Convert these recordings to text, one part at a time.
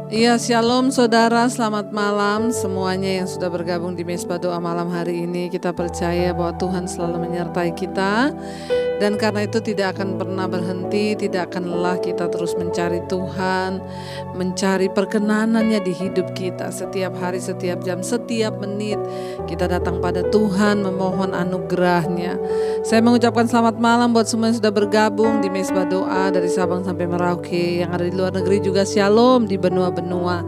Iya, shalom saudara, selamat malam semuanya yang sudah bergabung di Mesbah Doa malam hari ini. Kita percaya bahwa Tuhan selalu menyertai kita. Dan karena itu tidak akan pernah berhenti, tidak akan lelah kita terus mencari Tuhan, mencari perkenanannya di hidup kita. Setiap hari, setiap jam, setiap menit kita datang pada Tuhan memohon anugerahnya. Saya mengucapkan selamat malam buat semua yang sudah bergabung di Mesbah Doa dari Sabang sampai Merauke. Yang ada di luar negeri juga shalom di benua-benua.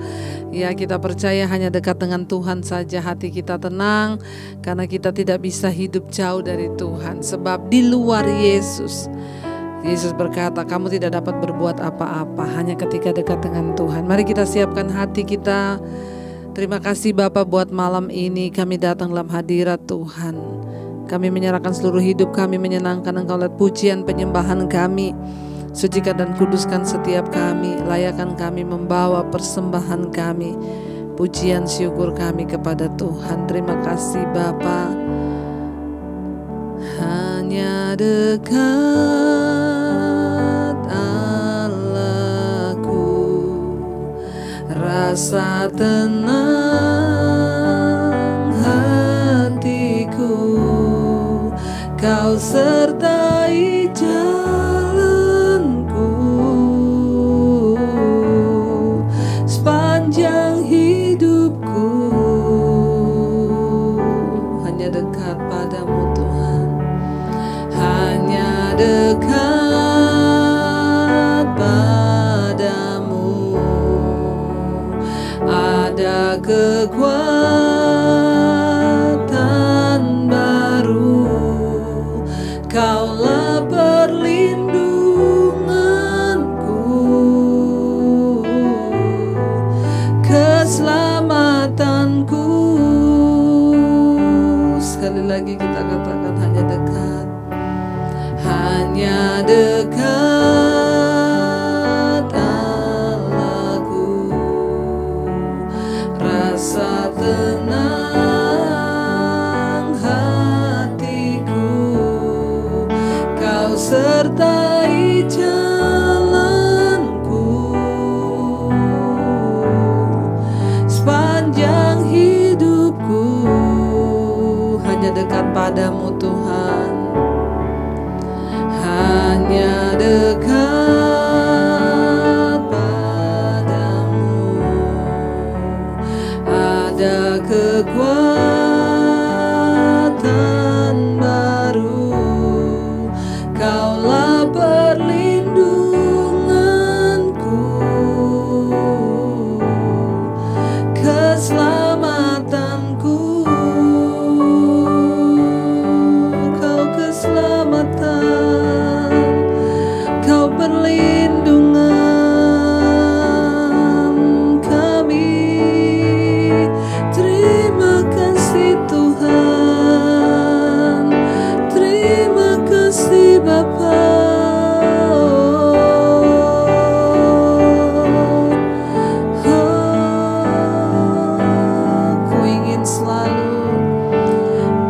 Ya, kita percaya hanya dekat dengan Tuhan saja hati kita tenang, karena kita tidak bisa hidup jauh dari Tuhan. Sebab di luar Yesus berkata, kamu tidak dapat berbuat apa-apa hanya ketika dekat dengan Tuhan. Mari kita siapkan hati kita. Terima kasih Bapa buat malam ini kami datang dalam hadirat Tuhan. Kami menyerahkan seluruh hidup kami, menyenangkan Engkau lewat pujian penyembahan kami. Sucikan dan kuduskan setiap kami, layakan kami membawa persembahan kami, pujian syukur kami kepada Tuhan. Terima kasih Bapa. Hanya dekat Allahku, rasa tenang hatiku, Kau sertai jalanku sepanjang hidupku. Hanya dekat padamu Tuhan, hanya dekat padamu ada kekuatan baru. Kaulah perlindunganku, keselamatanku. Sekali lagi kita katakan hanya dekat. Hanya dekat Allahku, rasa tenang hatiku, Kau sertai jalanku sepanjang hidupku. Hanya dekat padamu Tuhan, hanya dekat padamu ada kekuatan baru. Kaulah perlindunganku, keselamatanku. Kau keselamatan, Kau perlindungan kami. Terima kasih Tuhan, terima kasih Bapa.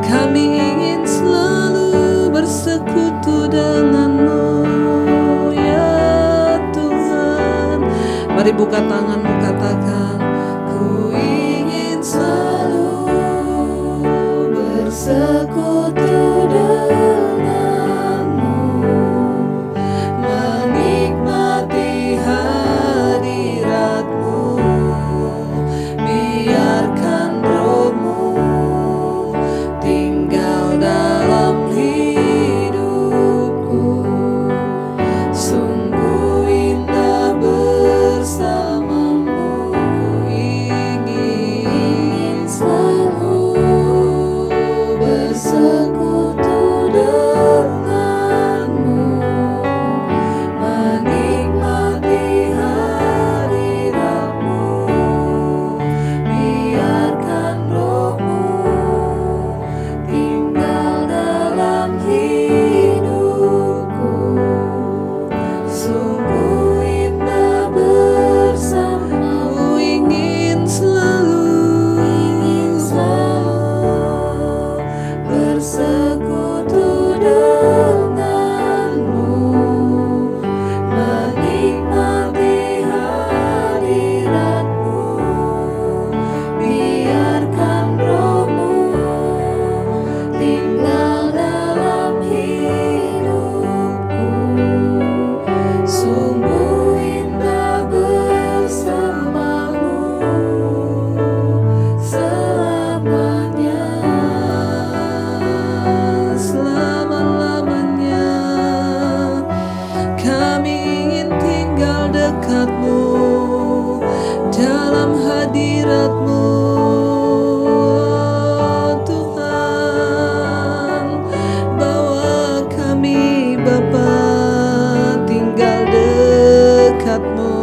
Kami ingin selalu bersekutu denganmu ya Tuhan. Mari buka tanganmu, katakan, ku ingin selalu bersekutu denganmu, menikmati hadiratmu, biarkan rohmu tinggal dalam hidupku. Sungguh indah bersamamu. hadirat-Mu, Tuhan. Bawa kami Bapa tinggal dekat-Mu.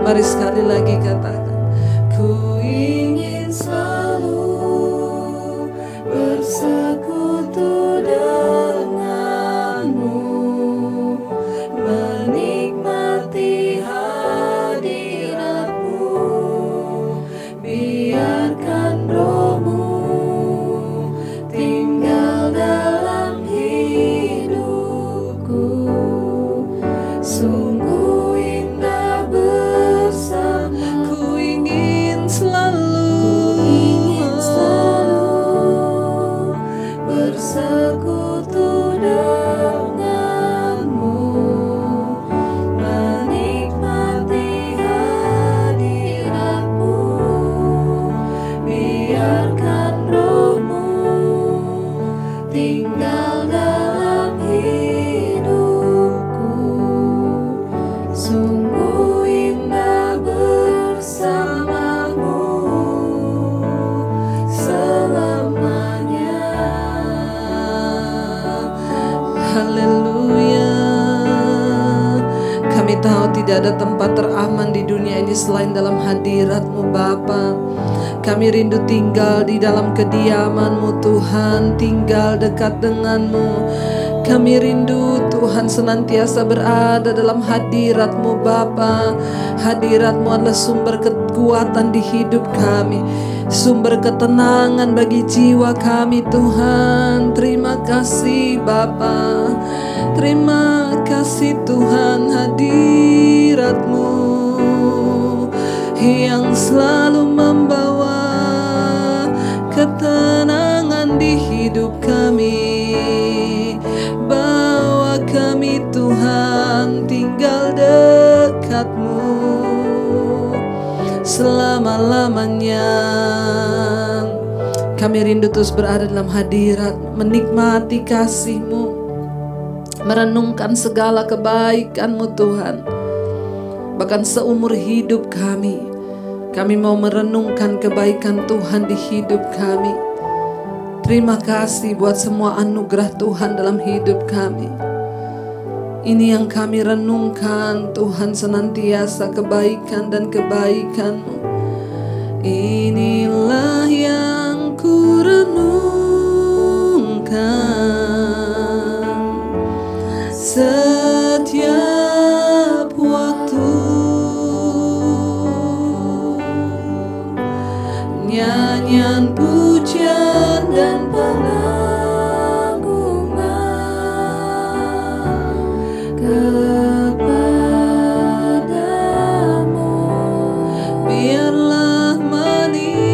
Mari sekali lagi katakan, ku ingin selalu bersekutu denganmu, menikmati hadiratmu, biarkan rohmu tinggal dalam hidupku. Sungguh indah bersama, ku ingin selalu bersekutu denganmu, menikmati hadiratmu, biarkan rohmu tinggal dalam hidupku. Sungguh indah bersamamu selamanya. Haleluya. Kami tahu tidak ada tempat teraman di dunia ini selain dalam hadirat-Mu Bapa. Kami rindu tinggal di dalam kediaman-Mu Tuhan, tinggal dekat dengan-Mu. Kami rindu Tuhan senantiasa berada dalam hadirat-Mu Bapa. Hadirat-Mu adalah sumber kekuatan di hidup kami, sumber ketenangan bagi jiwa kami Tuhan. Terima kasih Bapa, terima kasih Tuhan, hadirat-Mu yang selalu membawa ketenangan di hidup kami. Bawa kami Tuhan tinggal dekat-Mu selama-lamanya. Kami rindu terus berada dalam hadirat, menikmati kasih-Mu, merenungkan segala kebaikan-Mu Tuhan. Bahkan seumur hidup kami mau merenungkan kebaikan Tuhan di hidup kami. Terima kasih buat semua anugerah Tuhan dalam hidup kami. Ini yang kami renungkan Tuhan, senantiasa kebaikan dan kebaikan-Mu. Inilah yang ku renungkan setiap waktu. Nyanyian pujian dan pengagungan kepadamu, biarlah meninggalkan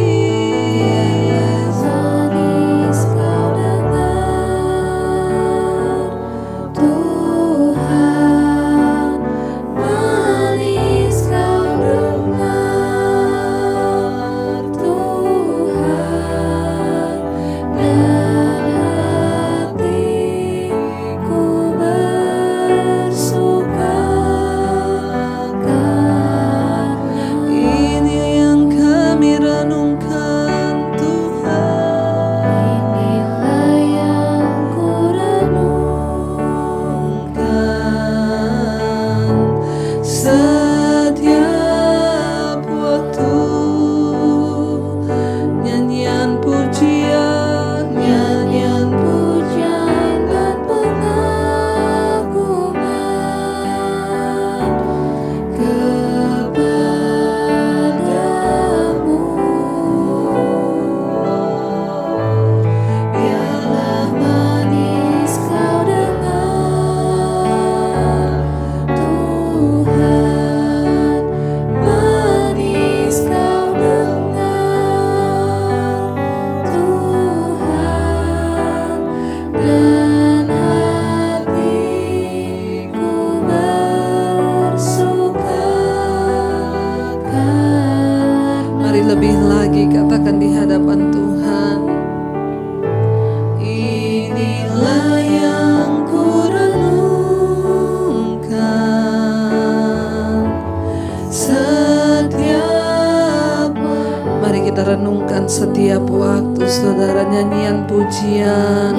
setiap waktu saudara nyanyian pujian,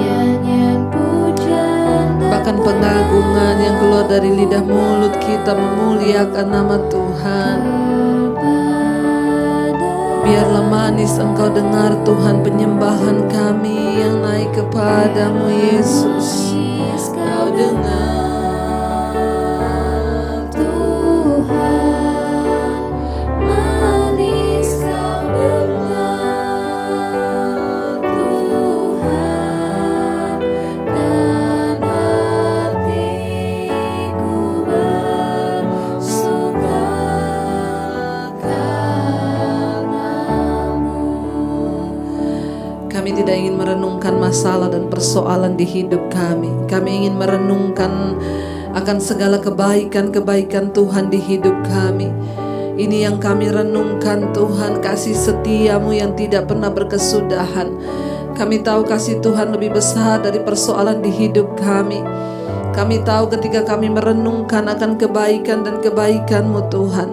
bahkan pengagungan yang keluar dari lidah mulut kita memuliakan nama Tuhan. Biarlah manis Engkau dengar Tuhan penyembahan kami yang naik kepadamu Yesus. Kau dengar Tuhan, manis Kau dengar Tuhan, dan hatiku bersuka karena-Mu. Kami tidak ingin merenungkan masalah dan persoalan di hidup kami. Kami ingin merenungkan akan segala kebaikan-kebaikan Tuhan di hidup kami. Ini yang kami renungkan Tuhan, kasih setia-Mu yang tidak pernah berkesudahan. Kami tahu kasih Tuhan lebih besar dari persoalan di hidup kami. Kami tahu ketika kami merenungkan akan kebaikan dan kebaikan-Mu Tuhan,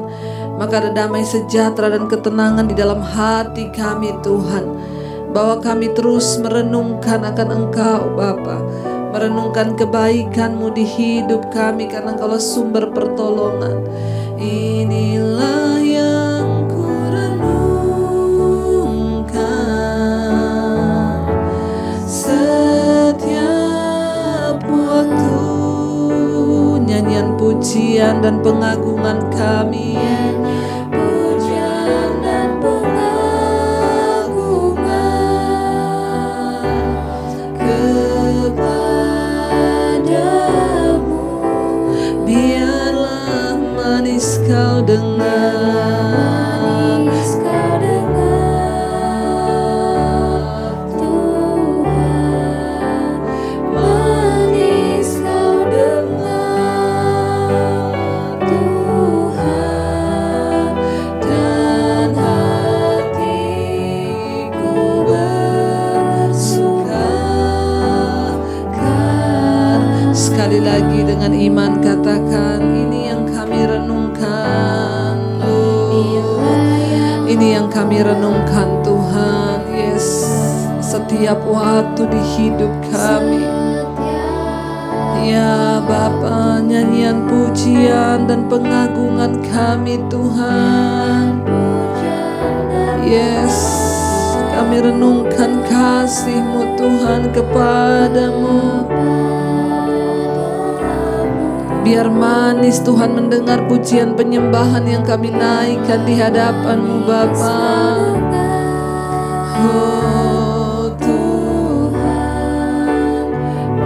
maka ada damai sejahtera dan ketenangan di dalam hati kami Tuhan. Bahwa kami terus merenungkan akan Engkau Bapa, merenungkan kebaikan-Mu di hidup kami karena Engkaulah sumber pertolongan. Inilah yang ku renungkan setiap waktu, nyanyian pujian dan pengagungan kami. Kau dengar, manis Kau dengar Tuhan, manis Kau dengar Tuhan, dan hatiku bersuka. Sekali lagi dengan iman katakan, ini yang kami renungkan. Ini yang kami renungkan Tuhan. Yes, setiap waktu di hidup kami. Ya Bapa, nyanyian pujian dan pengagungan kami Tuhan. Yes, kami renungkan kasih-Mu Tuhan kepadamu. Biar manis Tuhan mendengar pujian penyembahan yang kami naikkan di hadapan-Mu Bapa. Oh Tuhan,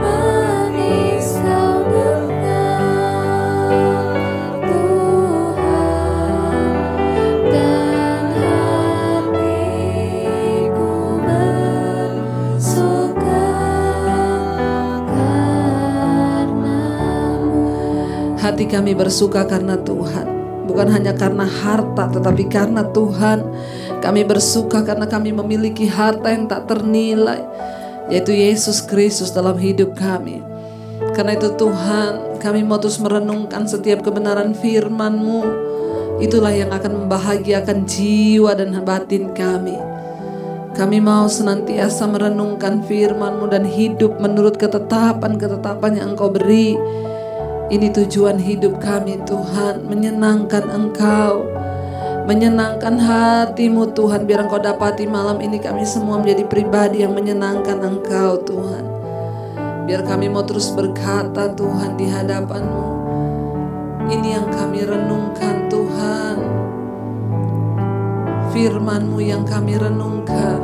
manis Kau dengar Tuhan, dan hatiku bersuka karena-Mu. Hati kami bersuka karena Tuhan, bukan hanya karena harta, tetapi karena Tuhan. Kami bersuka karena kami memiliki harta yang tak ternilai, yaitu Yesus Kristus dalam hidup kami. Karena itu Tuhan, kami mau terus merenungkan setiap kebenaran firman-Mu. Itulah yang akan membahagiakan jiwa dan batin kami. Kami mau senantiasa merenungkan firman-Mu dan hidup menurut ketetapan-ketetapan yang Engkau beri. Ini tujuan hidup kami Tuhan, menyenangkan Engkau, menyenangkan hati-Mu Tuhan. Biar Engkau dapati malam ini kami semua menjadi pribadi yang menyenangkan Engkau Tuhan. Biar kami mau terus berkata Tuhan di hadapan-Mu, ini yang kami renungkan Tuhan. Firman-Mu yang kami renungkan,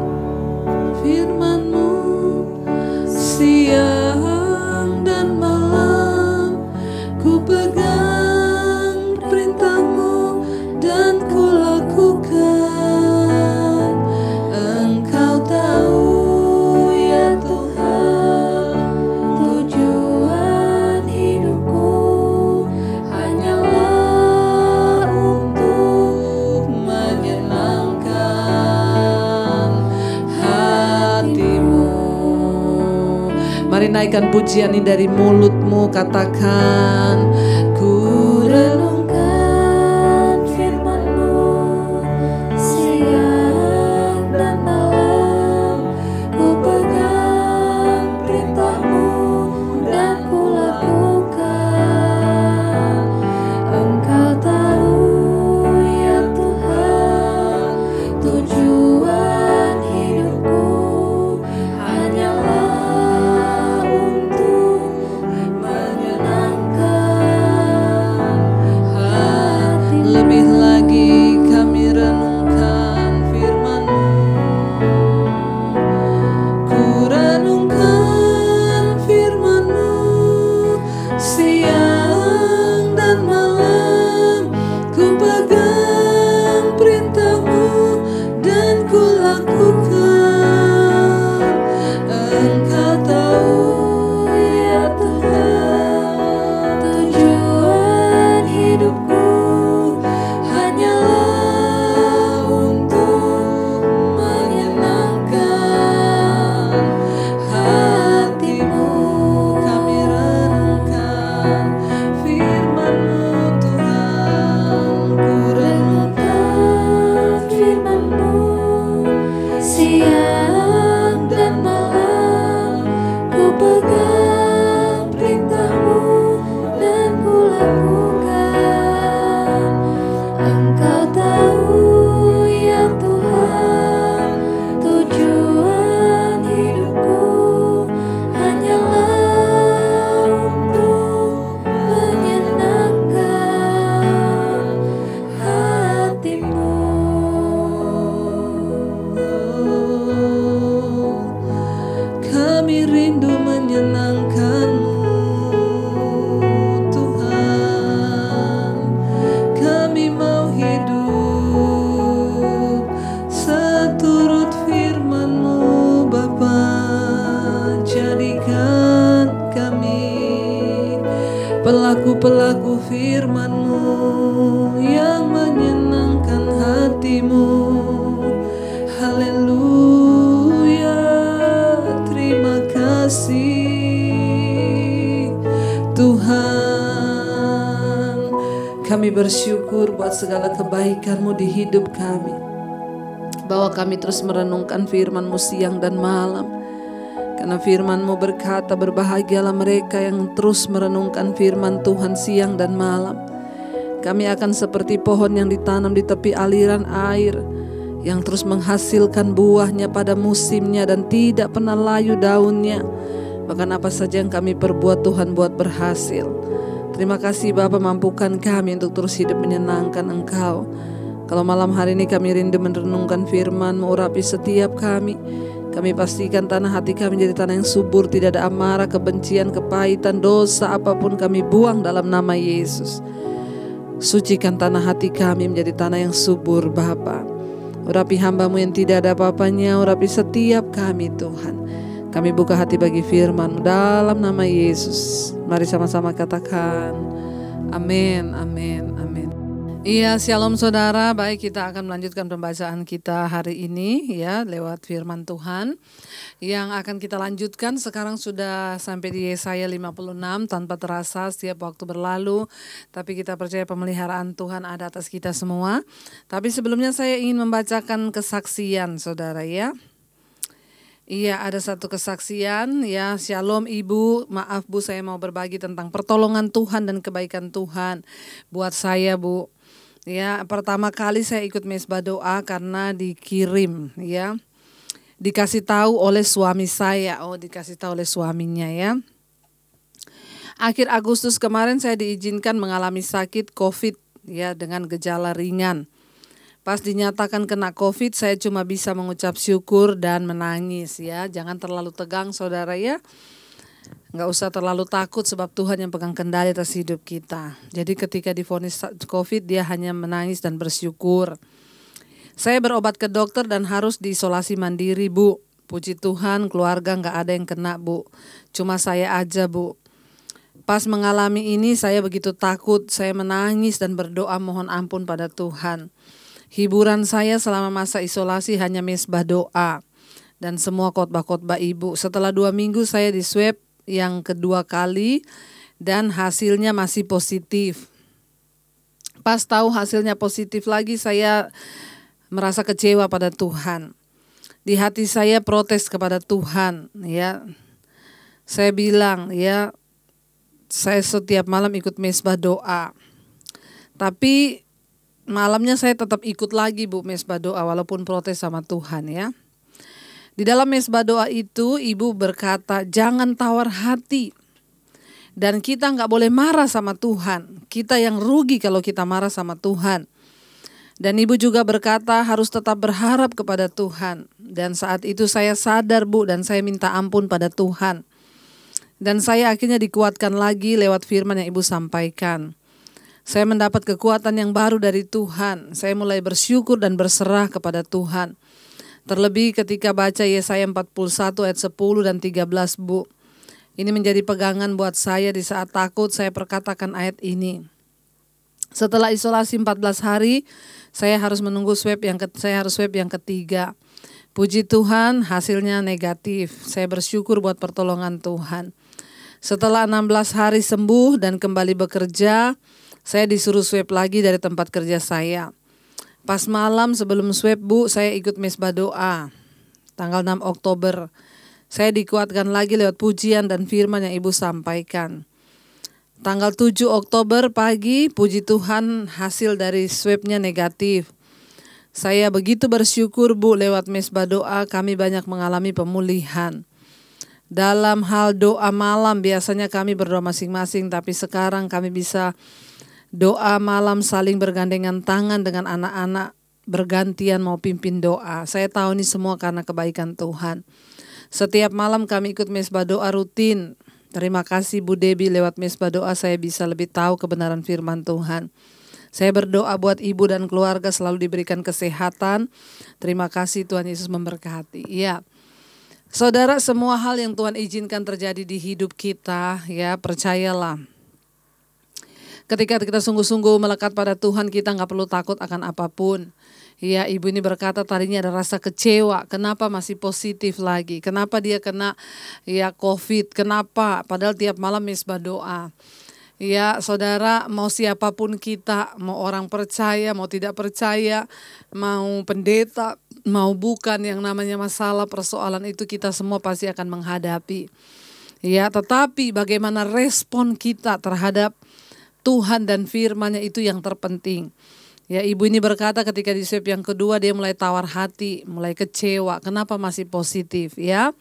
firman-Mu siang dan malam ku pegang perintah-Mu dan ku lakukan. Engkau tahu ya Tuhan, tujuan hidupku hanyalah untuk menyenangkan hati-Mu. Mari naikkan pujian ini dari mulut-Mu, katakan, ku renungkan firman-Mu siang dan malam. firman-Mu yang menyenangkan hati-Mu. Haleluya, terima kasih Tuhan. Kami bersyukur buat segala kebaikan-Mu di hidup kami, bahwa kami terus merenungkan firman-Mu siang dan malam. Karena firman-Mu berkata, berbahagialah mereka yang terus merenungkan firman Tuhan siang dan malam. Kami akan seperti pohon yang ditanam di tepi aliran air, yang terus menghasilkan buahnya pada musimnya dan tidak pernah layu daunnya. Bahkan apa saja yang kami perbuat, Tuhan buat berhasil. Terima kasih Bapa, mampukan kami untuk terus hidup menyenangkan Engkau. Kalau malam hari ini kami rindu merenungkan firman-Mu, urapi setiap kami. Kami pastikan tanah hati kami jadi tanah yang subur, tidak ada amarah, kebencian, kepahitan, dosa apapun kami buang dalam nama Yesus. Sucikan tanah hati kami menjadi tanah yang subur Bapa. Urapi hamba-Mu yang tidak ada apa-apanya, urapi setiap kami Tuhan. Kami buka hati bagi firman-Mu dalam nama Yesus. Mari sama-sama katakan amin, amin, amin. Iya, shalom saudara. Baik, kita akan melanjutkan pembacaan kita hari ini ya, lewat firman Tuhan. Yang akan kita lanjutkan sekarang sudah sampai di Yesaya 56. Tanpa terasa setiap waktu berlalu, tapi kita percaya pemeliharaan Tuhan ada atas kita semua. Tapi sebelumnya saya ingin membacakan kesaksian saudara ya. Iya, ada satu kesaksian ya. Shalom Ibu, maaf Bu, saya mau berbagi tentang pertolongan Tuhan dan kebaikan Tuhan buat saya Bu. Ya, pertama kali saya ikut mesbah doa karena dikirim ya. Dikasih tahu oleh suami saya. Dikasih tahu oleh suaminya ya. Akhir Agustus kemarin saya diizinkan mengalami sakit COVID ya, dengan gejala ringan. Pas dinyatakan kena COVID, saya cuma bisa mengucap syukur dan menangis ya. Jangan terlalu tegang saudara ya. Nggak usah terlalu takut sebab Tuhan yang pegang kendali atas hidup kita. Jadi ketika divonis COVID, dia hanya menangis dan bersyukur. Saya berobat ke dokter dan harus diisolasi mandiri Bu. Puji Tuhan keluarga nggak ada yang kena Bu. Cuma saya aja Bu. Pas mengalami ini saya begitu takut, saya menangis dan berdoa mohon ampun pada Tuhan. Hiburan saya selama masa isolasi hanya mesbah doa dan semua khotbah-khotbah Ibu. Setelah 2 minggu saya di swab yang kedua kali dan hasilnya masih positif. Pas tahu hasilnya positif lagi saya merasa kecewa pada Tuhan. Di hati saya protes kepada Tuhan ya. Saya bilang ya, saya setiap malam ikut mesbah doa. Tapi malamnya saya tetap ikut lagi Bu mesbah doa walaupun protes sama Tuhan ya. Di dalam mesbah doa itu Ibu berkata jangan tawar hati. Dan kita gak boleh marah sama Tuhan. Kita yang rugi kalau kita marah sama Tuhan. Dan Ibu juga berkata harus tetap berharap kepada Tuhan. Dan saat itu saya sadar Bu dan saya minta ampun pada Tuhan. Dan saya akhirnya dikuatkan lagi lewat firman yang Ibu sampaikan. Saya mendapat kekuatan yang baru dari Tuhan. Saya mulai bersyukur dan berserah kepada Tuhan. Terlebih ketika baca Yesaya 41 ayat 10 dan 13 Bu. Ini menjadi pegangan buat saya di saat takut saya perkatakan ayat ini. Setelah isolasi 14 hari, saya harus menunggu swab yang ketiga. Puji Tuhan hasilnya negatif. Saya bersyukur buat pertolongan Tuhan. Setelah 16 hari sembuh dan kembali bekerja, saya disuruh swab lagi dari tempat kerja saya. Pas malam sebelum swab Bu, saya ikut mesbah doa. Tanggal 6 Oktober, saya dikuatkan lagi lewat pujian dan firman yang Ibu sampaikan. Tanggal 7 Oktober pagi, puji Tuhan hasil dari swabnya negatif. Saya begitu bersyukur Bu, lewat mesbah doa kami banyak mengalami pemulihan. Dalam hal doa malam biasanya kami berdoa masing-masing, tapi sekarang kami bisa doa malam saling bergandengan tangan dengan anak-anak, bergantian mau pimpin doa. Saya tahu ini semua karena kebaikan Tuhan. Setiap malam kami ikut mesbah doa rutin. Terima kasih Bu Debbie, lewat mesbah doa saya bisa lebih tahu kebenaran firman Tuhan. Saya berdoa buat ibu dan keluarga selalu diberikan kesehatan. Terima kasih, Tuhan Yesus memberkati. Ya, saudara, semua hal yang Tuhan izinkan terjadi di hidup kita, ya percayalah. Ketika kita sungguh-sungguh melekat pada Tuhan, kita nggak perlu takut akan apapun. Ya, ibu ini berkata tadinya ada rasa kecewa, kenapa masih positif lagi? Kenapa dia kena COVID? Kenapa? Padahal tiap malam misbah doa. Ya, saudara, mau siapapun kita, mau orang percaya, mau tidak percaya, mau pendeta, mau bukan, yang namanya masalah, persoalan itu kita semua pasti akan menghadapi. Ya, tetapi bagaimana respon kita terhadap Tuhan dan firman-Nya itu yang terpenting. Ya, ibu ini berkata ketika di step yang kedua dia mulai tawar hati, mulai kecewa. Kenapa masih positif ya?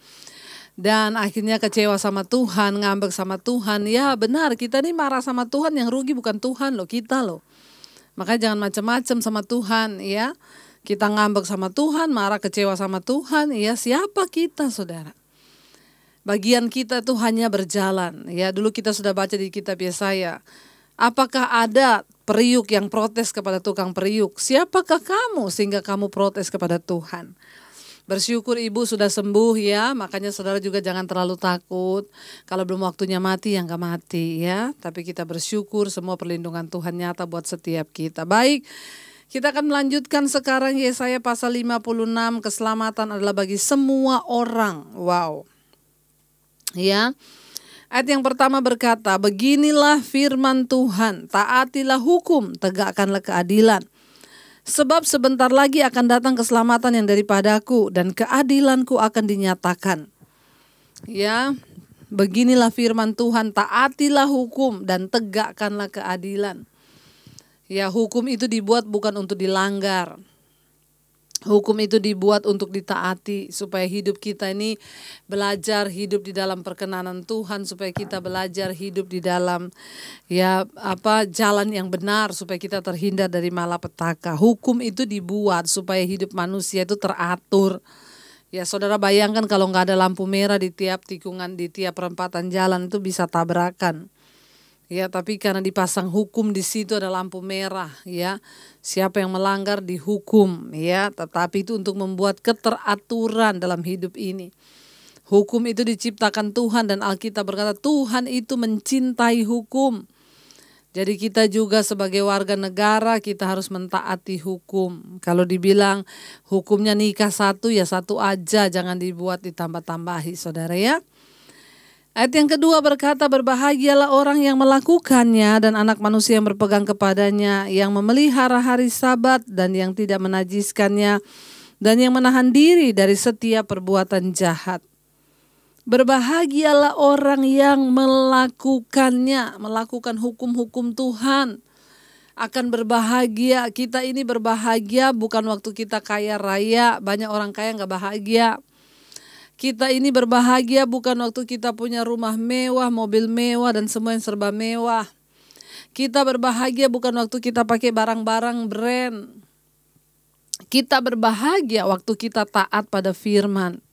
Dan akhirnya kecewa sama Tuhan, ngambek sama Tuhan. Ya benar, kita ini marah sama Tuhan, yang rugi bukan Tuhan loh, kita loh. Makanya jangan macam-macam sama Tuhan ya. Kita ngambek sama Tuhan, marah kecewa sama Tuhan. Ya, siapa kita, saudara? Bagian kita tuh hanya berjalan. Ya, dulu kita sudah baca di kitab Yesaya. Apakah ada periuk yang protes kepada tukang periuk? Siapakah kamu sehingga kamu protes kepada Tuhan? Bersyukur ibu sudah sembuh ya, makanya saudara juga jangan terlalu takut. Kalau belum waktunya mati, ya gak mati ya. Tapi kita bersyukur semua perlindungan Tuhan nyata buat setiap kita. Baik, kita akan melanjutkan sekarang Yesaya pasal 56, keselamatan adalah bagi semua orang. Wow. Ya. Ayat yang pertama berkata, beginilah firman Tuhan, taatilah hukum, tegakkanlah keadilan. Sebab sebentar lagi akan datang keselamatan yang daripadaku dan keadilanku akan dinyatakan. Ya, beginilah firman Tuhan, taatilah hukum dan tegakkanlah keadilan. Ya, hukum itu dibuat bukan untuk dilanggar. Hukum itu dibuat untuk ditaati supaya hidup kita ini belajar hidup di dalam perkenanan Tuhan, supaya kita belajar hidup di dalam jalan yang benar, supaya kita terhindar dari malapetaka. Hukum itu dibuat supaya hidup manusia itu teratur. Ya, saudara bayangkan kalau nggak ada lampu merah di tiap tikungan, di tiap perempatan jalan itu bisa tabrakan. Ya, tapi karena dipasang hukum di situ ada lampu merah, ya. Siapa yang melanggar dihukum, ya. Tetapi itu untuk membuat keteraturan dalam hidup ini. Hukum itu diciptakan Tuhan dan Alkitab berkata Tuhan itu mencintai hukum. Jadi kita juga sebagai warga negara kita harus mentaati hukum. Kalau dibilang hukumnya nikah satu ya satu aja, jangan dibuat ditambah-tambahi, saudara ya. Ayat yang kedua berkata, berbahagialah orang yang melakukannya dan anak manusia yang berpegang kepadanya, yang memelihara hari Sabat dan yang tidak menajiskannya, dan yang menahan diri dari setiap perbuatan jahat. Berbahagialah orang yang melakukannya, melakukan hukum-hukum Tuhan. Akan berbahagia, kita ini berbahagia bukan waktu kita kaya raya, banyak orang kaya gak bahagia. Kita ini berbahagia bukan waktu kita punya rumah mewah, mobil mewah, dan semua yang serba mewah. Kita berbahagia bukan waktu kita pakai barang-barang brand. Kita berbahagia waktu kita taat pada firman.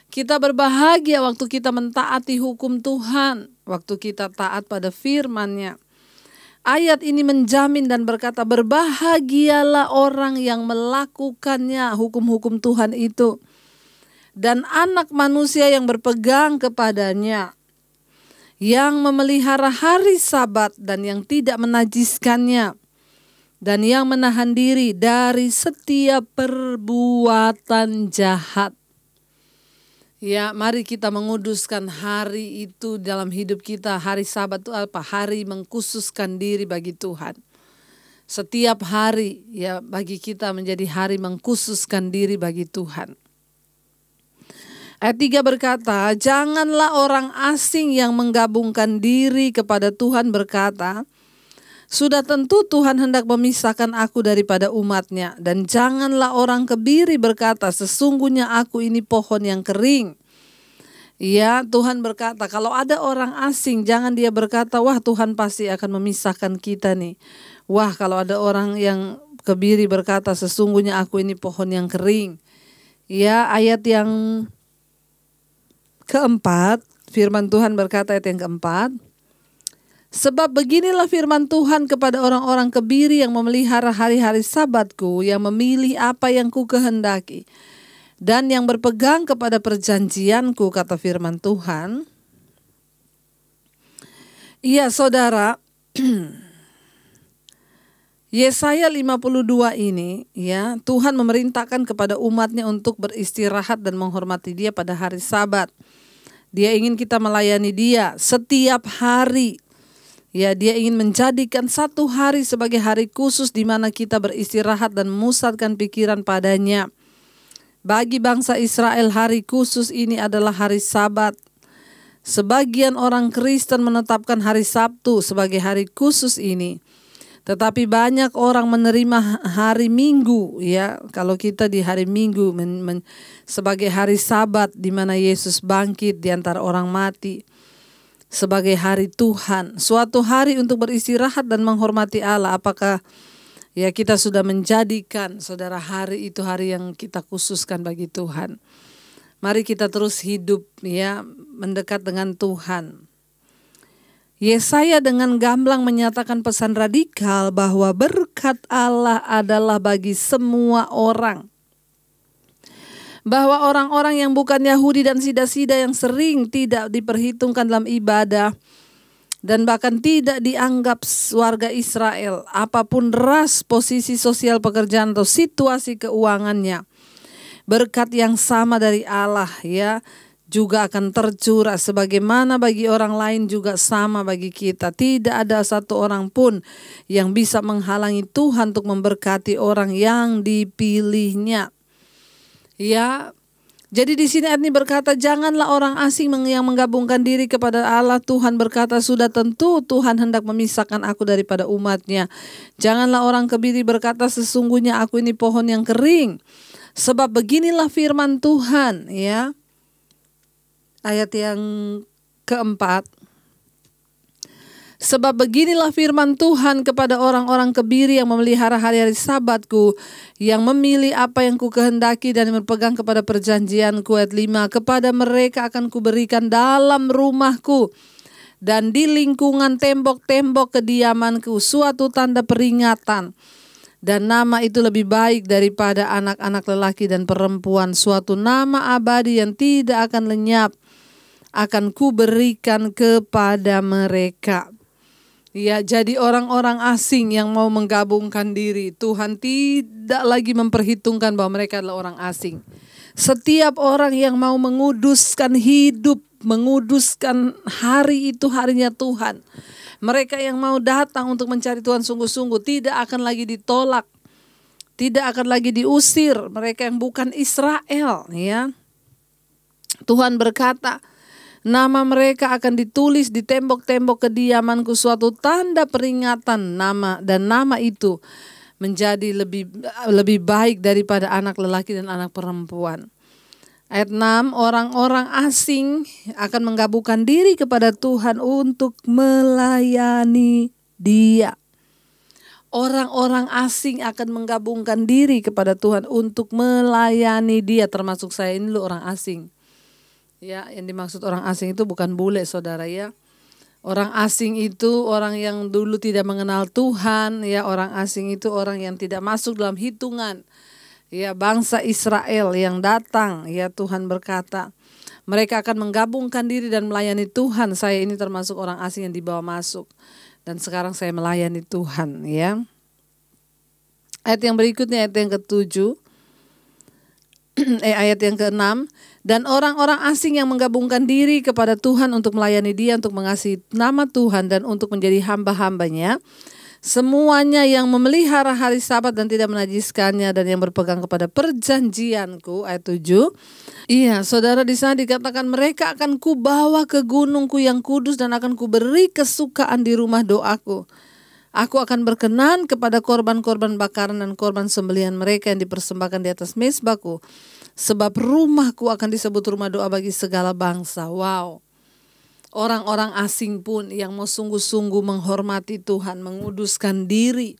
Kita berbahagia waktu kita mentaati hukum Tuhan, waktu kita taat pada firman-Nya. Ayat ini menjamin dan berkata, berbahagialah orang yang melakukannya, hukum-hukum Tuhan itu. Dan anak manusia yang berpegang kepadanya, yang memelihara hari Sabat dan yang tidak menajiskannya, dan yang menahan diri dari setiap perbuatan jahat. Ya, mari kita menguduskan hari itu dalam hidup kita. Hari Sabat itu apa? Hari mengkhususkan diri bagi Tuhan. Setiap hari ya bagi kita menjadi hari mengkhususkan diri bagi Tuhan. Ayat 3 berkata, janganlah orang asing yang menggabungkan diri kepada Tuhan berkata, sudah tentu Tuhan hendak memisahkan aku daripada umatnya. Dan janganlah orang kebiri berkata, sesungguhnya aku ini pohon yang kering. Ya, Tuhan berkata, kalau ada orang asing, jangan dia berkata, wah Tuhan pasti akan memisahkan kita nih. Wah, kalau ada orang yang kebiri berkata, sesungguhnya aku ini pohon yang kering. Ya, ayat yang keempat, firman Tuhan berkata ayat yang keempat, sebab beginilah firman Tuhan kepada orang-orang kebiri yang memelihara hari-hari Sabatku, yang memilih apa yang ku kehendaki, dan yang berpegang kepada perjanjianku, kata firman Tuhan. Iya saudara, Yesaya 52 ini ya, Tuhan memerintahkan kepada umatnya untuk beristirahat dan menghormati Dia pada hari Sabat. Dia ingin kita melayani Dia setiap hari. Ya, Dia ingin menjadikan satu hari sebagai hari khusus di mana kita beristirahat dan memusatkan pikiran padanya. Bagi bangsa Israel, hari khusus ini adalah hari Sabat. Sebagian orang Kristen menetapkan hari Sabtu sebagai hari khusus ini. Tetapi banyak orang menerima hari Minggu, ya. Kalau kita di hari Minggu sebagai hari Sabat di mana Yesus bangkit di antara orang mati, sebagai hari Tuhan, suatu hari untuk beristirahat dan menghormati Allah. Apakah ya kita sudah menjadikan saudara hari itu hari yang kita khususkan bagi Tuhan? Mari kita terus hidup ya mendekat dengan Tuhan. Yesaya dengan gamblang menyatakan pesan radikal bahwa berkat Allah adalah bagi semua orang. Bahwa orang-orang yang bukan Yahudi dan sida-sida yang sering tidak diperhitungkan dalam ibadah dan bahkan tidak dianggap warga Israel, apapun ras, posisi sosial pekerjaan atau situasi keuangannya, berkat yang sama dari Allah ya juga akan tercurah sebagaimana bagi orang lain juga sama bagi kita. Tidak ada satu orang pun yang bisa menghalangi Tuhan untuk memberkati orang yang dipilihnya. Ya, jadi di sini ayat ini berkata, janganlah orang asing yang menggabungkan diri kepada Allah. Tuhan berkata, sudah tentu Tuhan hendak memisahkan aku daripada umatnya. Janganlah orang kebiri berkata, sesungguhnya aku ini pohon yang kering. Sebab beginilah firman Tuhan ya. Ayat yang keempat. Sebab beginilah firman Tuhan kepada orang-orang kebiri yang memelihara hari-hari Sabatku, yang memilih apa yang ku kehendaki dan berpegang kepada perjanjianku. Ayat 5. Kepada mereka akan kuberikan dalam rumahku dan di lingkungan tembok-tembok kediamanku suatu tanda peringatan. Dan nama itu lebih baik daripada anak-anak lelaki dan perempuan. Suatu nama abadi yang tidak akan lenyap akan kuberikan kepada mereka. Ya, jadi orang-orang asing yang mau menggabungkan diri, Tuhan tidak lagi memperhitungkan bahwa mereka adalah orang asing. Setiap orang yang mau menguduskan hidup, menguduskan hari itu harinya Tuhan. Mereka yang mau datang untuk mencari Tuhan sungguh-sungguh tidak akan lagi ditolak, tidak akan lagi diusir. Mereka yang bukan Israel, ya. Tuhan berkata, nama mereka akan ditulis di tembok-tembok kediamanku suatu tanda peringatan, nama itu menjadi lebih baik daripada anak lelaki dan anak perempuan. Ayat 6, orang-orang asing akan menggabungkan diri kepada Tuhan untuk melayani Dia. Orang-orang asing akan menggabungkan diri kepada Tuhan untuk melayani Dia, termasuk saya ini loh orang asing. Ya, yang dimaksud orang asing itu bukan bule saudara ya. Orang asing itu orang yang dulu tidak mengenal Tuhan ya. Orang asing itu orang yang tidak masuk dalam hitungan ya bangsa Israel yang datang ya. Tuhan berkata mereka akan menggabungkan diri dan melayani Tuhan. Saya ini termasuk orang asing yang dibawa masuk dan sekarang saya melayani Tuhan ya. Ayat yang berikutnya ayat yang ke-7. Ayat yang ke-6, dan orang-orang asing yang menggabungkan diri kepada Tuhan untuk melayani Dia, untuk mengasihi nama Tuhan dan untuk menjadi hamba-hambanya, semuanya yang memelihara hari Sabat dan tidak menajiskannya dan yang berpegang kepada perjanjianku. Ayat 7. Iya, saudara, di sana dikatakan mereka akan kubawa ke gunungku yang kudus dan akan kuberi kesukaan di rumah doaku. Aku akan berkenan kepada korban-korban bakaran dan korban sembelihan mereka yang dipersembahkan di atas mezbahku. Sebab rumahku akan disebut rumah doa bagi segala bangsa. Wow. Orang-orang asing pun yang mau sungguh-sungguh menghormati Tuhan, menguduskan diri.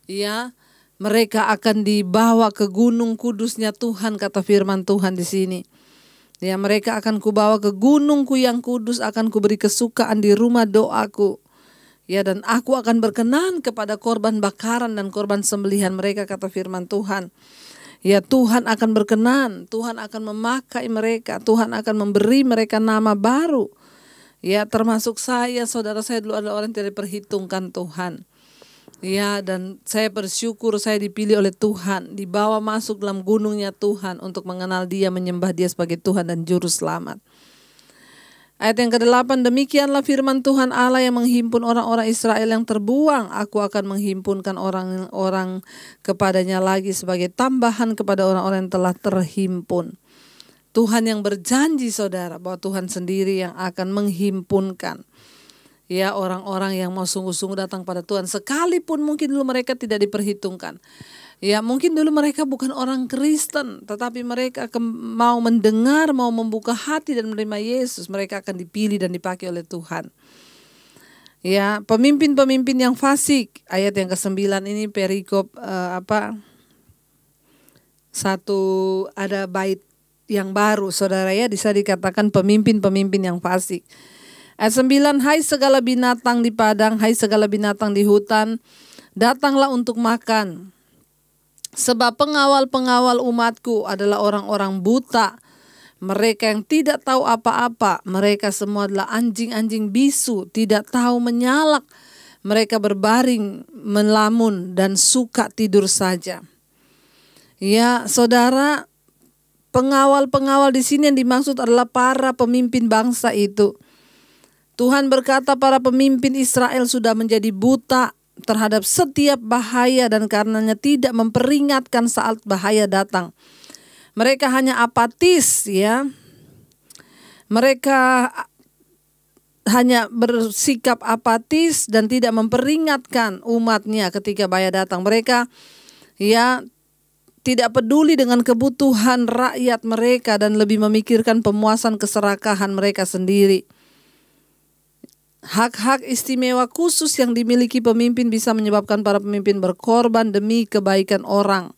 Ya, mereka akan dibawa ke gunung kudusnya Tuhan, kata firman Tuhan di sini. Ya, mereka akan kubawa ke gunungku yang kudus, akan kuberi kesukaan di rumah doaku. Ya, dan aku akan berkenan kepada korban bakaran dan korban sembelihan mereka, kata firman Tuhan. Ya, Tuhan akan berkenan, Tuhan akan memakai mereka, Tuhan akan memberi mereka nama baru. Ya, termasuk saya, saudara saya dulu adalah orang yang tidak diperhitungkan Tuhan. Ya, dan saya bersyukur saya dipilih oleh Tuhan, dibawa masuk dalam gunungnya Tuhan untuk mengenal Dia, menyembah Dia sebagai Tuhan dan Juru Selamat. Ayat yang ke-8, demikianlah firman Tuhan Allah yang menghimpun orang-orang Israel yang terbuang. Aku akan menghimpunkan orang-orang kepadanya lagi sebagai tambahan kepada orang-orang yang telah terhimpun. Tuhan yang berjanji saudara bahwa Tuhan sendiri yang akan menghimpunkan. Ya, orang-orang yang mau sungguh-sungguh datang pada Tuhan, sekalipun mungkin dulu mereka tidak diperhitungkan. Ya, mungkin dulu mereka bukan orang Kristen, tetapi mereka mau mendengar, mau membuka hati dan menerima Yesus, mereka akan dipilih dan dipakai oleh Tuhan. Ya, pemimpin-pemimpin yang fasik, ayat yang ke-9 ini perikop ada bait yang baru, saudara ya, bisa dikatakan pemimpin-pemimpin yang fasik. Ayat 9, hai segala binatang di padang, hai segala binatang di hutan, datanglah untuk makan. Sebab pengawal-pengawal umatku adalah orang-orang buta, mereka yang tidak tahu apa-apa, mereka semua adalah anjing-anjing bisu, tidak tahu menyalak, mereka berbaring, melamun dan suka tidur saja. Ya, saudara, pengawal-pengawal di sini yang dimaksud adalah para pemimpin bangsa itu. Tuhan berkata para pemimpin Israel sudah menjadi buta terhadap setiap bahaya dan karenanya tidak memperingatkan saat bahaya datang. Mereka hanya apatis ya. Mereka hanya bersikap apatis dan tidak memperingatkan umatnya ketika bahaya datang. Mereka ya tidak peduli dengan kebutuhan rakyat mereka dan lebih memikirkan pemuasan keserakahan mereka sendiri. Hak-hak istimewa khusus yang dimiliki pemimpin bisa menyebabkan para pemimpin berkorban demi kebaikan orang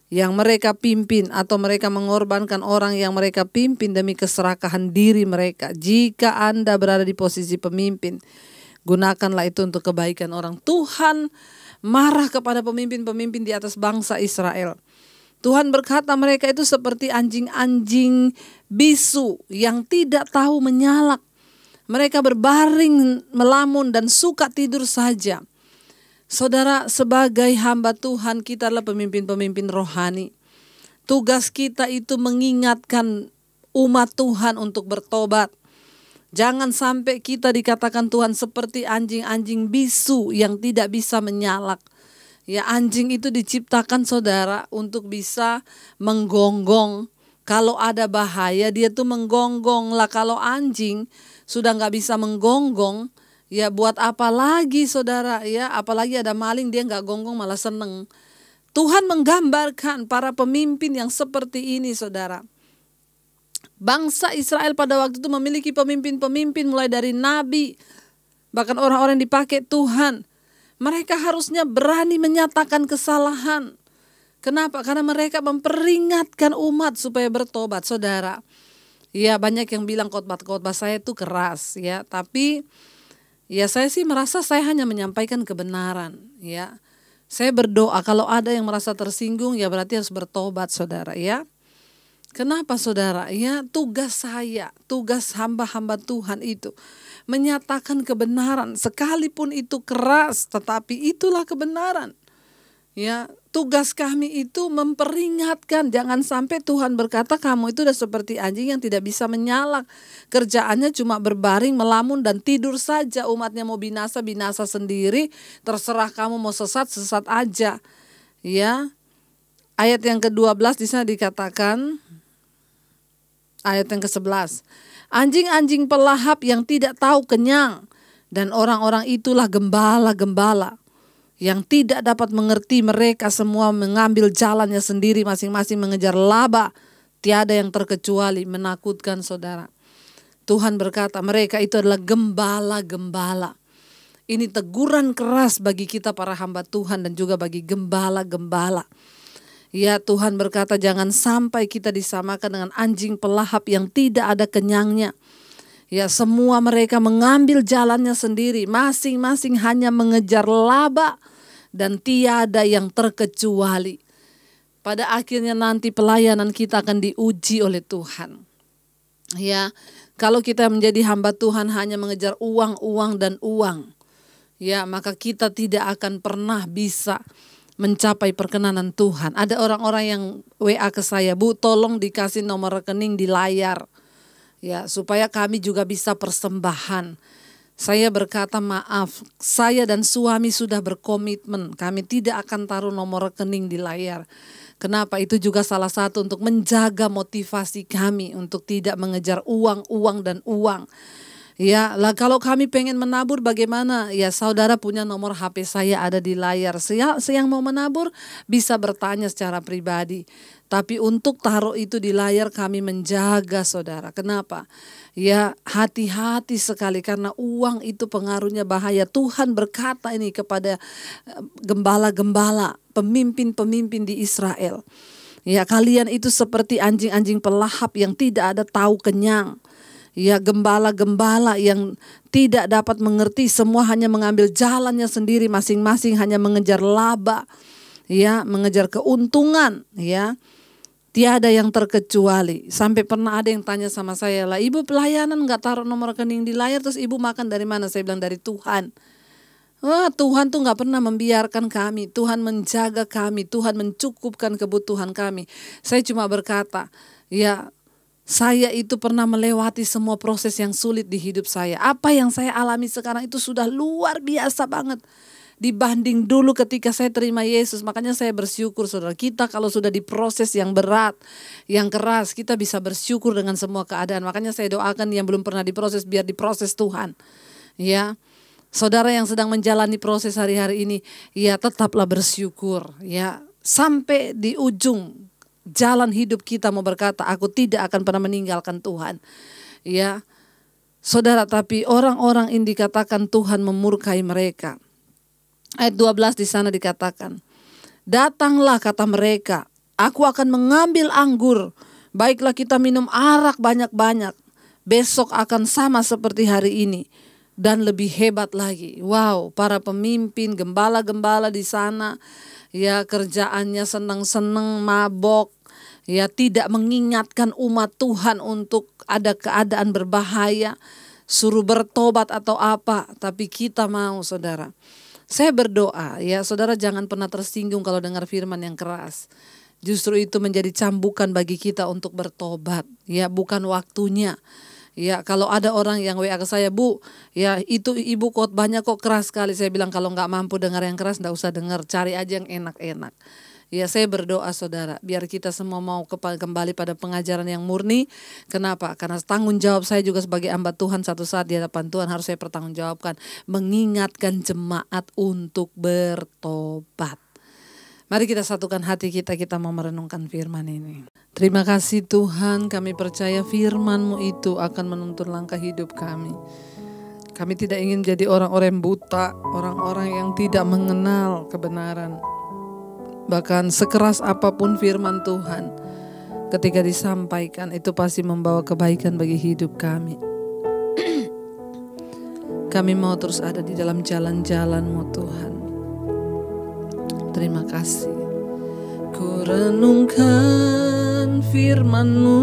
yang mereka pimpin, atau mereka mengorbankan orang yang mereka pimpin demi keserakahan diri mereka. Jika Anda berada di posisi pemimpin, gunakanlah itu untuk kebaikan orang. Tuhan marah kepada pemimpin-pemimpin di atas bangsa Israel. Tuhan berkata mereka itu seperti anjing-anjing bisu yang tidak tahu menyalak. Mereka berbaring, melamun dan suka tidur saja. Saudara, sebagai hamba Tuhan, kita adalah pemimpin-pemimpin rohani. Tugas kita itu mengingatkan umat Tuhan untuk bertobat. Jangan sampai kita dikatakan Tuhan seperti anjing-anjing bisu yang tidak bisa menyalak. Ya, anjing itu diciptakan saudara untuk bisa menggonggong. Kalau ada bahaya dia tuh menggonggong lah. Kalau anjing sudah nggak bisa menggonggong, ya buat apa lagi saudara ya, apalagi ada maling dia nggak gonggong malah seneng. Tuhan menggambarkan para pemimpin yang seperti ini saudara. Bangsa Israel pada waktu itu memiliki pemimpin-pemimpin mulai dari nabi, bahkan orang-orang yang dipakai Tuhan. Mereka harusnya berani menyatakan kesalahan. Kenapa? Karena mereka memperingatkan umat supaya bertobat saudara. Ya, banyak yang bilang khotbah saya itu keras ya, tapi ya saya sih merasa saya hanya menyampaikan kebenaran ya. Saya berdoa kalau ada yang merasa tersinggung ya berarti harus bertobat saudara ya. Kenapa saudara? Ya, tugas saya, tugas hamba-hamba Tuhan itu menyatakan kebenaran sekalipun itu keras, tetapi itulah kebenaran. Ya, tugas kami itu memperingatkan, jangan sampai Tuhan berkata kamu itu udah seperti anjing yang tidak bisa menyalak. Kerjaannya cuma berbaring, melamun dan tidur saja. Umatnya mau binasa, binasa sendiri. Terserah kamu mau sesat, sesat aja. Ya. Ayat yang ke-12 di sana dikatakan, ayat yang ke-11. Anjing-anjing pelahap yang tidak tahu kenyang, dan orang-orang itulah gembala-gembala yang tidak dapat mengerti, mereka semua mengambil jalannya sendiri, masing-masing mengejar laba, tiada yang terkecuali. Menakutkan saudara. Tuhan berkata mereka itu adalah gembala-gembala. Ini teguran keras bagi kita para hamba Tuhan dan juga bagi gembala-gembala. Ya, Tuhan berkata jangan sampai kita disamakan dengan anjing pelahap yang tidak ada kenyangnya. Ya, semua mereka mengambil jalannya sendiri, masing-masing hanya mengejar laba dan tiada yang terkecuali. Pada akhirnya nanti pelayanan kita akan diuji oleh Tuhan. Ya, kalau kita menjadi hamba Tuhan hanya mengejar uang, uang dan uang. ya maka kita tidak akan pernah bisa mencapai perkenanan Tuhan. Ada orang-orang yang WA ke saya, Bu, tolong dikasih nomor rekening di layar, ya supaya kami juga bisa persembahan. Saya berkata, maaf, saya dan suami sudah berkomitmen, kami tidak akan taruh nomor rekening di layar. Kenapa? Itu juga salah satu untuk menjaga motivasi kami untuk tidak mengejar uang dan uang. Ya, lah kalau kami pengen menabur bagaimana? Ya, saudara punya nomor HP saya ada di layar. Yang mau menabur bisa bertanya secara pribadi. Tapi untuk taruh itu di layar kami menjaga, saudara. Kenapa? Ya, hati-hati sekali karena uang itu pengaruhnya bahaya. Tuhan berkata ini kepada gembala-gembala, pemimpin-pemimpin di Israel. Ya, kalian itu seperti anjing-anjing pelahap yang tidak ada tahu kenyang. Ya, gembala-gembala yang tidak dapat mengerti, semua hanya mengambil jalannya sendiri, masing-masing hanya mengejar laba, ya, mengejar keuntungan, ya. Tiada yang terkecuali. Sampai pernah ada yang tanya sama saya, lah ibu pelayanan nggak taruh nomor rekening di layar, terus ibu makan dari mana? Saya bilang dari Tuhan. Wah, Tuhan tuh nggak pernah membiarkan kami. Tuhan menjaga kami, Tuhan mencukupkan kebutuhan kami. Saya cuma berkata, ya, saya itu pernah melewati semua proses yang sulit di hidup saya. Apa yang saya alami sekarang itu sudah luar biasa banget dibanding dulu ketika saya terima Yesus. Makanya saya bersyukur, saudara. Kita kalau sudah di proses yang berat, yang keras, kita bisa bersyukur dengan semua keadaan. Makanya saya doakan yang belum pernah diproses, biar diproses Tuhan. Ya, saudara yang sedang menjalani proses hari-hari ini, ya tetaplah bersyukur. Ya, sampai di ujung jalan hidup kita mau berkata, aku tidak akan pernah meninggalkan Tuhan. Ya, saudara, tapi orang-orang ini dikatakan Tuhan memurkai mereka. Ayat 12 di sana dikatakan, datanglah kata mereka, aku akan mengambil anggur, baiklah kita minum arak banyak-banyak, besok akan sama seperti hari ini dan lebih hebat lagi. Wow, para pemimpin, gembala-gembala di sana, ya kerjaannya senang-senang, mabok, ya tidak mengingatkan umat Tuhan untuk ada keadaan berbahaya, suruh bertobat atau apa. Tapi kita mau, saudara. Saya berdoa, ya saudara jangan pernah tersinggung kalau dengar firman yang keras. Justru itu menjadi cambukan bagi kita untuk bertobat. Ya, bukan waktunya. Ya, kalau ada orang yang WA ke saya, Bu, ya itu ibu khotbahnya kok keras sekali. Saya bilang kalau nggak mampu dengar yang keras, nggak usah dengar, cari aja yang enak-enak. Ya, saya berdoa, saudara, biar kita semua mau kembali pada pengajaran yang murni. Kenapa? Karena tanggung jawab saya juga sebagai hamba Tuhan, satu saat di hadapan Tuhan harus saya pertanggungjawabkan, mengingatkan jemaat untuk bertobat. Mari kita satukan hati kita mau merenungkan firman ini. Terima kasih Tuhan, kami percaya firman-Mu itu akan menuntun langkah hidup kami. Kami tidak ingin jadi orang-orang buta, orang-orang yang tidak mengenal kebenaran. Bahkan sekeras apapun firman Tuhan, ketika disampaikan itu pasti membawa kebaikan bagi hidup kami. Kami mau terus ada di dalam jalan-jalan-Mu Tuhan. Terima kasih. Ku renungkan firman-Mu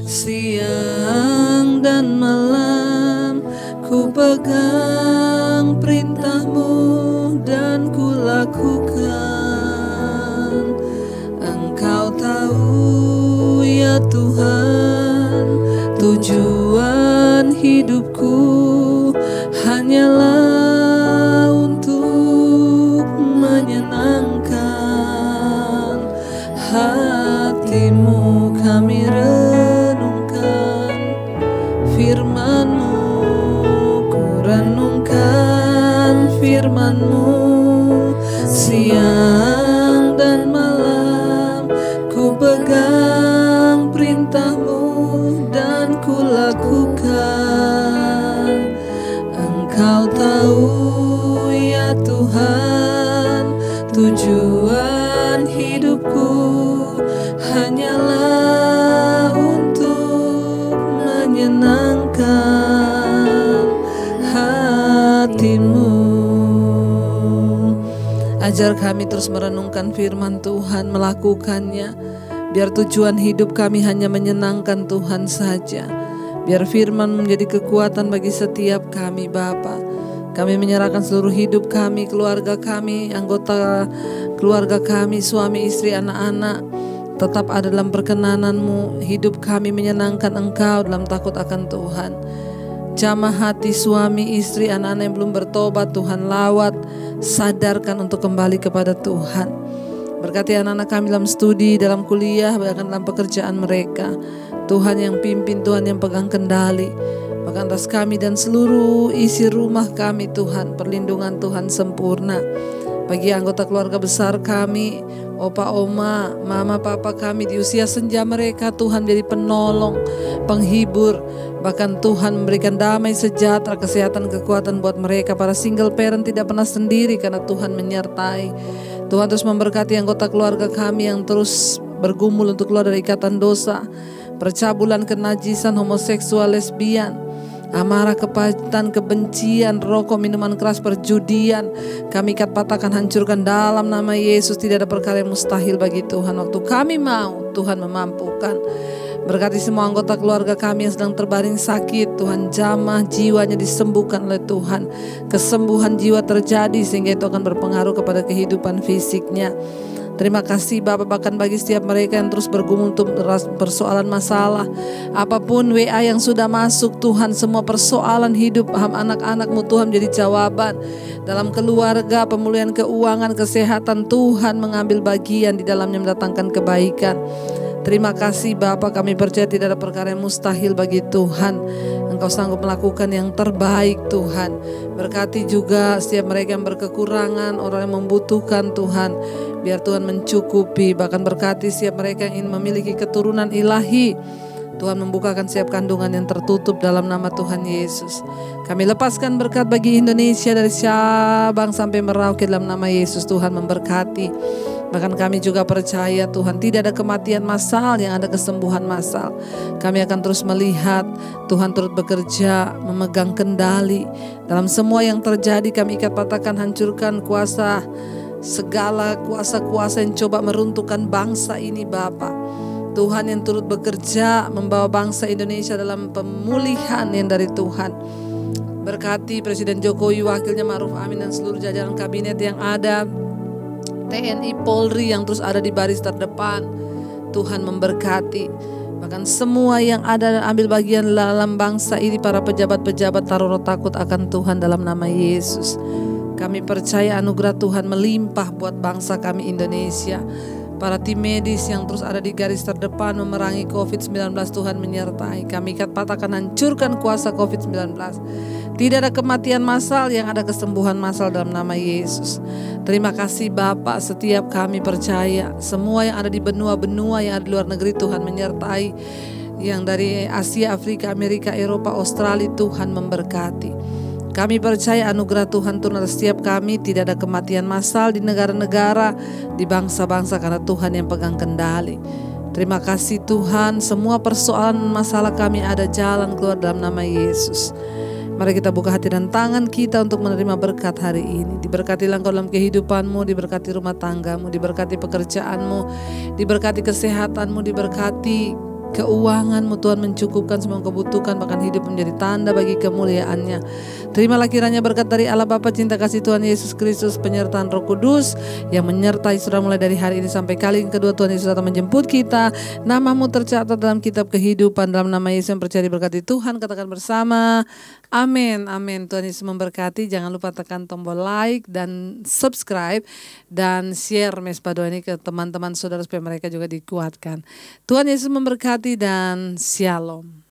siang dan malam, ku pegang perintah-Mu dan ku lakukan. Engkau tahu ya Tuhan, tujuan hidupku hanyalah untuk menyenangkan hati-Mu. Kami renungkan firman-Mu, ku renungkan firman-Mu siang dan malam, ku pegang perintah-Mu dan ku lakukan. Engkau tahu ya Tuhan, tujuan hidupku hanyalah untuk menyenangkan hati-Mu. Ajar kami terus merenungkan firman Tuhan, melakukannya, biar tujuan hidup kami hanya menyenangkan Tuhan saja. Biar firman menjadi kekuatan bagi setiap kami Bapa. Kami menyerahkan seluruh hidup kami, keluarga kami, anggota keluarga kami, suami, istri, anak-anak, tetap ada dalam perkenanan-Mu. Hidup kami menyenangkan Engkau dalam takut akan Tuhan. Jamah hati suami, istri, anak-anak yang belum bertobat, Tuhan lawat, sadarkan untuk kembali kepada Tuhan. Berkati anak-anak kami dalam studi, dalam kuliah, bahkan dalam pekerjaan mereka. Tuhan yang pimpin, Tuhan yang pegang kendali. Bahkan atas kami dan seluruh isi rumah kami, Tuhan, perlindungan Tuhan sempurna. Bagi anggota keluarga besar kami, opa, oma, mama, papa kami di usia senja mereka, Tuhan jadi penolong, penghibur. Bahkan Tuhan memberikan damai sejahtera, kesehatan, kekuatan buat mereka. Para single parent tidak pernah sendiri karena Tuhan menyertai. Tuhan terus memberkati anggota keluarga kami yang terus bergumul untuk keluar dari ikatan dosa, percabulan, kenajisan, homoseksual, lesbian, amarah, kepahitan, kebencian, rokok, minuman keras, perjudian. Kami ikat, patahkan, hancurkan dalam nama Yesus. Tidak ada perkara yang mustahil bagi Tuhan. Waktu kami mau, Tuhan memampukan. Berkati semua anggota keluarga kami yang sedang terbaring sakit, Tuhan jamah jiwanya disembuhkan oleh Tuhan. Kesembuhan jiwa terjadi sehingga itu akan berpengaruh kepada kehidupan fisiknya. Terima kasih Bapak, bahkan bagi setiap mereka yang terus bergumul untuk persoalan masalah. Apapun WA yang sudah masuk, Tuhan, semua persoalan hidup anak-anak-Mu, Tuhan, menjadi jawaban. Dalam keluarga, pemulihan keuangan, kesehatan, Tuhan mengambil bagian di dalamnya, mendatangkan kebaikan. Terima kasih Bapa, kami percaya tidak ada perkara yang mustahil bagi Tuhan. Engkau sanggup melakukan yang terbaik Tuhan. Berkati juga setiap mereka yang berkekurangan, orang yang membutuhkan Tuhan. Biar Tuhan mencukupi, bahkan berkati setiap mereka yang ingin memiliki keturunan ilahi. Tuhan membukakan setiap kandungan yang tertutup dalam nama Tuhan Yesus. Kami lepaskan berkat bagi Indonesia dari Sabang sampai Merauke dalam nama Yesus. Tuhan memberkati. Bahkan kami juga percaya Tuhan tidak ada kematian massal, yang ada kesembuhan massal. Kami akan terus melihat Tuhan turut bekerja, memegang kendali dalam semua yang terjadi. Kami ikat, patahkan, hancurkan kuasa, segala kuasa-kuasa yang coba meruntuhkan bangsa ini Bapa. Tuhan yang turut bekerja membawa bangsa Indonesia dalam pemulihan yang dari Tuhan. Berkati Presiden Jokowi, wakilnya Ma'ruf Amin dan seluruh jajaran kabinet yang ada, TNI, Polri yang terus ada di baris terdepan. Tuhan memberkati. Bahkan semua yang ada dan ambil bagian dalam bangsa ini, para pejabat-pejabat, taruh roh takut akan Tuhan dalam nama Yesus. Kami percaya anugerah Tuhan melimpah buat bangsa kami Indonesia. Para tim medis yang terus ada di garis terdepan memerangi COVID-19, Tuhan menyertai. Kami ikat, patahkan, hancurkan kuasa COVID-19. Tidak ada kematian massal, yang ada kesembuhan massal dalam nama Yesus. Terima kasih Bapak, setiap kami percaya semua yang ada di benua-benua yang ada di luar negeri, Tuhan menyertai. Yang dari Asia, Afrika, Amerika, Eropa, Australia, Tuhan memberkati. Kami percaya anugerah Tuhan turun atas setiap kami. Tidak ada kematian massal di negara-negara, di bangsa-bangsa, karena Tuhan yang pegang kendali. Terima kasih Tuhan, semua persoalan masalah kami ada jalan keluar dalam nama Yesus. Mari kita buka hati dan tangan kita untuk menerima berkat hari ini. Diberkatilah engkau dalam kehidupanmu, diberkati rumah tanggamu, diberkati pekerjaanmu, diberkati kesehatanmu, diberkati keuanganmu. Tuhan mencukupkan semua kebutuhan, bahkan hidup menjadi tanda bagi kemuliaannya. Terimalah kiranya berkat dari Allah Bapa, cinta kasih Tuhan Yesus Kristus, penyertaan Roh Kudus yang menyertai saudara mulai dari hari ini sampai kali yang kedua Tuhan Yesus datang menjemput kita. Namamu tercatat dalam kitab kehidupan. Dalam nama Yesus yang percaya diberkati Tuhan, katakan bersama amin, amin. Tuhan Yesus memberkati. Jangan lupa tekan tombol like dan subscribe dan share Mesbah Doa ini ke teman-teman saudara supaya mereka juga dikuatkan. Tuhan Yesus memberkati dan shalom.